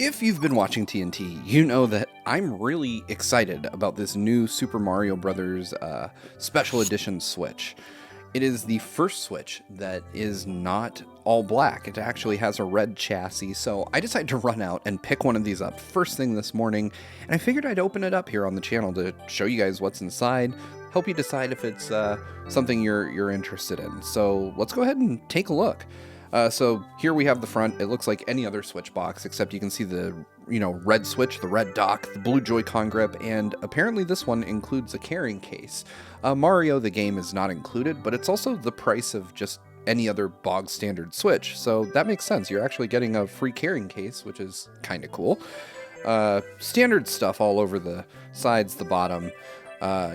If you've been watching TNT, you know that I'm really excited about this new Super Mario Bros. Special Edition Switch. It is the first Switch that is not all black. It actually has a red chassis, so I decided to run out and pick one of these up first thing this morning, and I figured I'd open it up here on the channel to show you guys what's inside, help you decide if it's something you're interested in. So let's go ahead and take a look. So here we have the front. It looks like any other Switch box, except you can see the, red Switch, the red dock, the blue Joy-Con grip, and apparently this one includes a carrying case. Mario, the game, is not included, but it's also the price of just any other bog standard Switch, so that makes sense. You're actually getting a free carrying case, which is kind of cool. Standard stuff all over the sides, the bottom.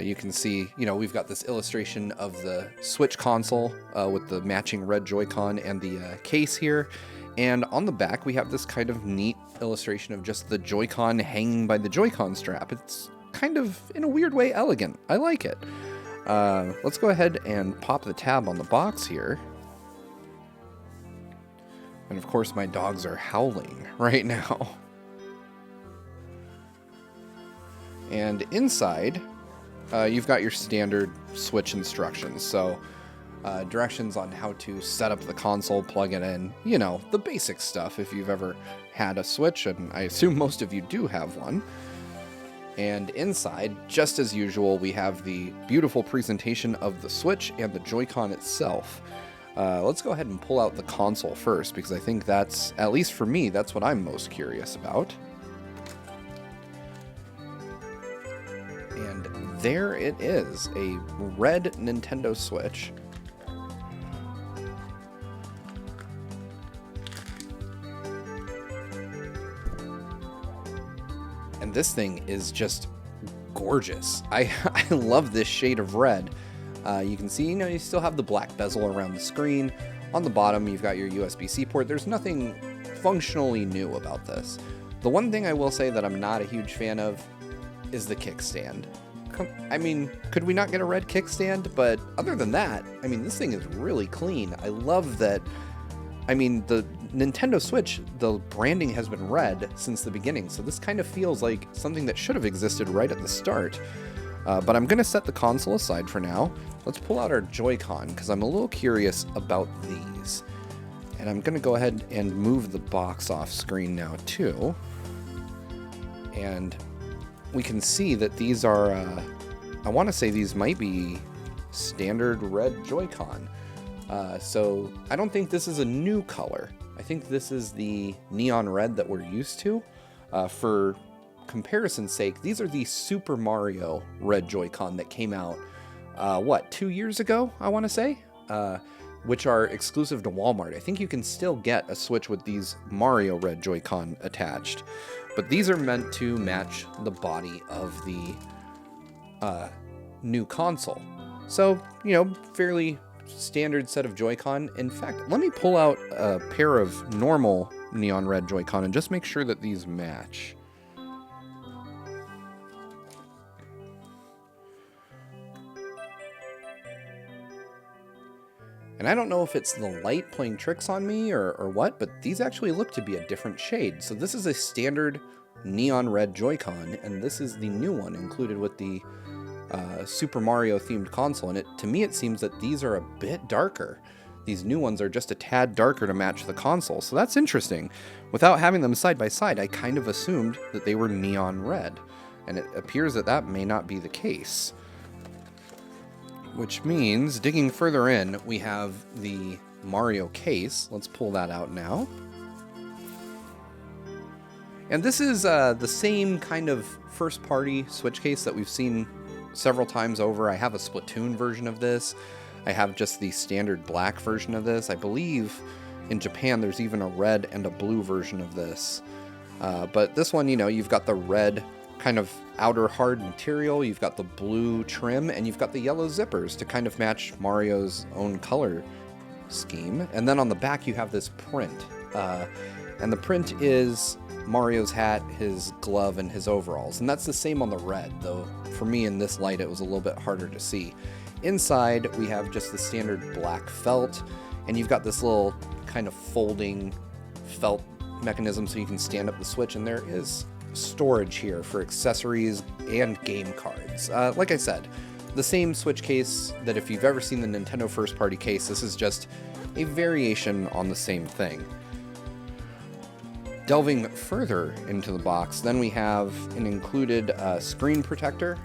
You can see, we've got this illustration of the Switch console with the matching red Joy-Con and the case here. And on the back, we have this kind of neat illustration of just the Joy-Con hanging by the Joy-Con strap. It's kind of, in a weird way, elegant. I like it. Let's go ahead and pop the tab on the box here. And of course, my dogs are howling right now. And inside, you've got your standard Switch instructions. So directions on how to set up the console, plug it in, the basic stuff if you've ever had a Switch, and I assume most of you do have one. And inside, just as usual, we have the beautiful presentation of the Switch and the Joy-Con itself. Let's go ahead and pull out the console first, because I think that's, at least for me, that's what I'm most curious about. And there it is, a red Nintendo Switch. And this thing is just gorgeous. I love this shade of red. You can see, you still have the black bezel around the screen. On the bottom, you've got your USB-C port. There's nothing functionally new about this. The one thing I will say that I'm not a huge fan of is the kickstand. I mean, could we not get a red kickstand? But other than that, this thing is really clean. I love that. The Nintendo Switch, the branding has been red since the beginning, so this kind of feels like something that should have existed right at the start. But I'm going to set the console aside for now. Let's pull out our Joy-Con, because I'm a little curious about these. And I'm going to go ahead and move the box off screen now, too. And we can see that these are, I want to say these might be standard red Joy-Con. So I don't think this is a new color. I think this is the neon red that we're used to. For comparison's sake, these are the Super Mario red Joy-Con that came out, 2 years ago, I want to say? Which are exclusive to Walmart. I think you can still get a Switch with these Mario red Joy-Con attached. But these are meant to match the body of the new console. So, fairly standard set of Joy-Con. In fact, let me pull out a pair of normal neon red Joy-Con and just make sure that these match. And I don't know if it's the light playing tricks on me or what, but these actually look to be a different shade. So this is a standard neon red Joy-Con, and this is the new one included with the Super Mario themed console. And to me, it seems that these are a bit darker. These new ones are just a tad darker to match the console. So that's interesting. Without having them side by side, I kind of assumed that they were neon red. And it appears that that may not be the case. Which means, digging further in, we have the Mario case. Let's pull that out now. And this is the same kind of first-party Switch case that we've seen several times over. I have a Splatoon version of this. I have just the standard black version of this. I believe in Japan there's even a red and a blue version of this. But this one, you've got the red kind of outer hard material, you've got the blue trim, and you've got the yellow zippers to kind of match Mario's own color scheme. And then on the back you have this print. And the print is Mario's hat, his glove, and his overalls. And that's the same on the red, though for me in this light it was a little bit harder to see. Inside we have just the standard black felt, and you've got this little kind of folding felt mechanism so you can stand up the Switch, and there is storage here for accessories and game cards. Like I said, the same Switch case that if you've ever seen the Nintendo first party case, this is just a variation on the same thing. Delving further into the box, then we have an included screen protector,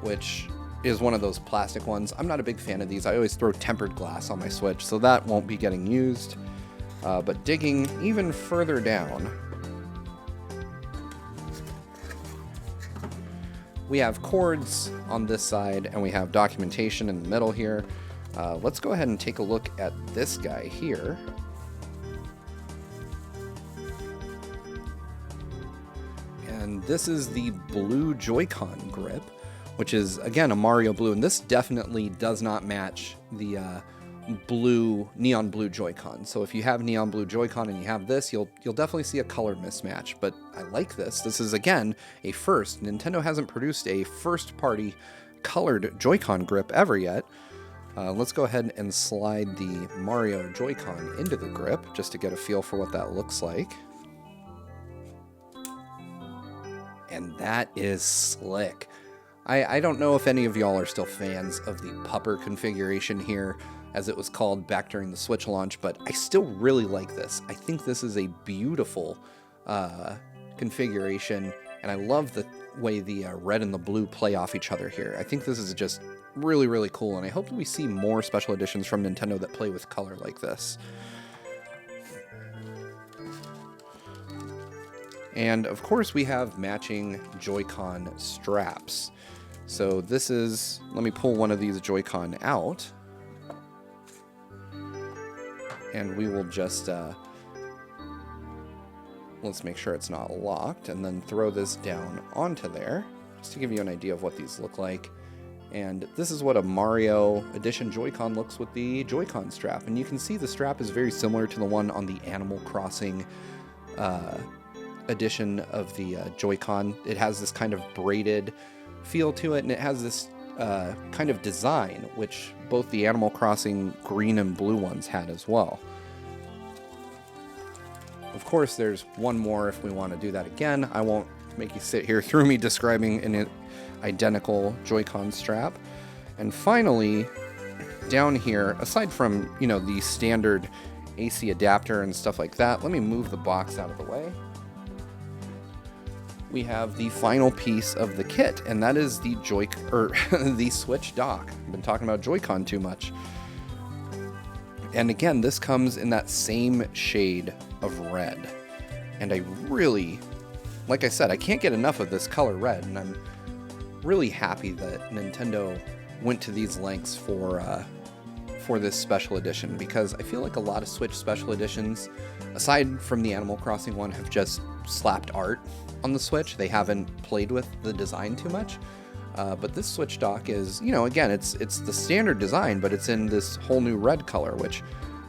which is one of those plastic ones. I'm not a big fan of these. I always throw tempered glass on my Switch, so that won't be getting used. But digging even further down, we have cords on this side, and we have documentation in the middle here. Let's go ahead and take a look at this guy here. And this is the blue Joy-Con grip, which is, again, a Mario blue, and this definitely does not match the neon blue Joy-Con. So if you have neon blue Joy-Con and you have this, you'll definitely see a color mismatch, but I like this. This is, again, a first. Nintendo hasn't produced a first-party colored Joy-Con grip ever yet. Let's go ahead and slide the Mario Joy-Con into the grip just to get a feel for what that looks like. And that is slick. I don't know if any of y'all are still fans of the pupper configuration here, as it was called back during the Switch launch, but I still really like this. I think this is a beautiful configuration, and I love the way the red and the blue play off each other here. I think this is just really, really cool, and I hope that we see more special editions from Nintendo that play with color like this. And of course we have matching Joy-Con straps. So this is, let me pull one of these Joy-Con out, and we will just, let's make sure it's not locked, and then throw this down onto there, just to give you an idea of what these look like. And this is what a Mario Edition Joy-Con looks with the Joy-Con strap. And you can see the strap is very similar to the one on the Animal Crossing edition of the Joy-Con. It has this kind of braided feel to it, and it has this kind of design, which both the Animal Crossing green and blue ones had as well. Of course, there's one more if we want to do that again. I won't make you sit here through me describing an identical Joy-Con strap. And finally, down here, aside from, you know, the standard AC adapter and stuff like that, let me move the box out of the way. We have the final piece of the kit, and that is the the Switch dock. I've been talking about Joy-Con too much. And again, this comes in that same shade of red. And I really, like I said, I can't get enough of this color red, and I'm really happy that Nintendo went to these lengths for this special edition, because I feel like a lot of Switch special editions, aside from the Animal Crossing one, have just slapped art on the Switch. They haven't played with the design too much. But this Switch dock is, you know, again, it's the standard design, but it's in this whole new red color, which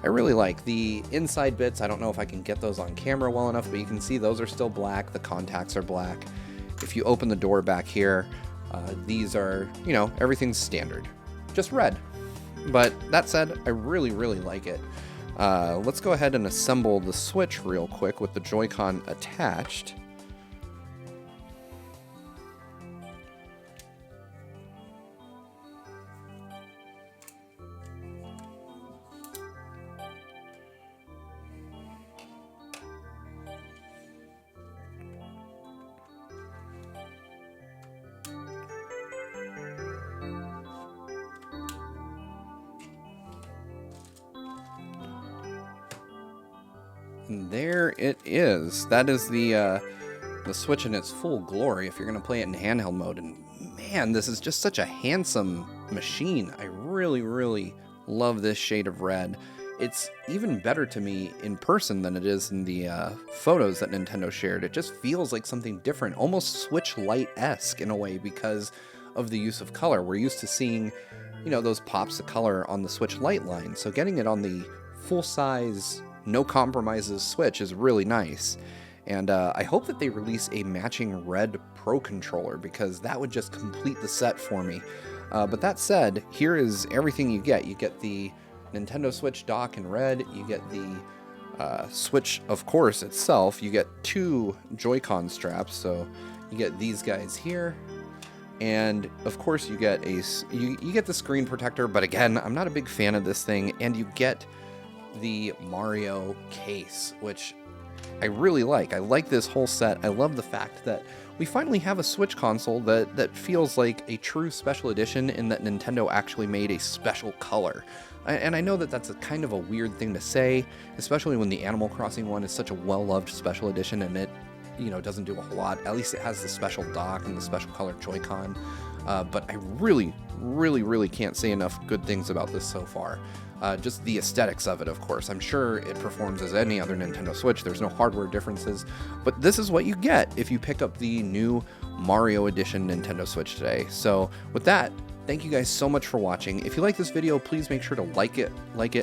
I really like. The inside bits, I don't know if I can get those on camera well enough, but you can see those are still black. The contacts are black. If you open the door back here, these are, you know, everything's standard, just red. But that said, I really, really like it. Let's go ahead and assemble the Switch real quick with the Joy-Con attached. And there it is. That is the Switch in its full glory if you're going to play it in handheld mode. And man, this is just such a handsome machine. I really, really love this shade of red. It's even better to me in person than it is in the photos that Nintendo shared. It just feels like something different, almost Switch Lite-esque in a way because of the use of color. We're used to seeing, you know, those pops of color on the Switch Lite line. So getting it on the full-size, no compromises Switch is really nice. And I hope that they release a matching red Pro controller, because that would just complete the set for me. But that said, here is everything you get. You get the Nintendo Switch dock in red, you get the Switch, of course, itself, you get 2 Joy-Con straps. So you get these guys here, and of course you get you get the screen protector. But again, I'm not a big fan of this thing. And you get the Mario case, which I really like. I like this whole set. I love the fact that we finally have a Switch console that feels like a true special edition, in that Nintendo actually made a special color. And I know that that's a kind of a weird thing to say, especially when the Animal Crossing one is such a well-loved special edition, and it, you know, doesn't do a whole lot. At least it has the special dock and the special colored Joy-Con. But I really can't say enough good things about this so far. Just the aesthetics of it, of course. I'm sure it performs as any other Nintendo Switch. There's no hardware differences, but this is what you get if you pick up the new Mario Edition Nintendo Switch today. So with that, thank you guys so much for watching. If you like this video, please make sure to like it,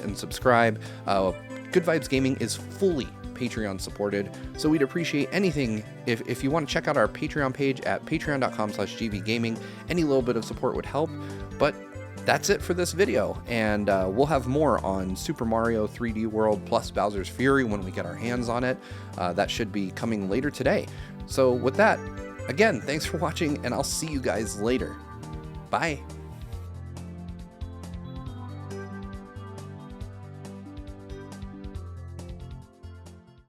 and subscribe. Good Vibes Gaming is fully Patreon supported, so we'd appreciate anything if you want to check out our Patreon page at patreon.com/gvgaming. Any little bit of support would help. But that's it for this video, and we'll have more on Super Mario 3D World plus Bowser's Fury when we get our hands on it. That should be coming later today. So with that, again, thanks for watching, and I'll see you guys later. Bye.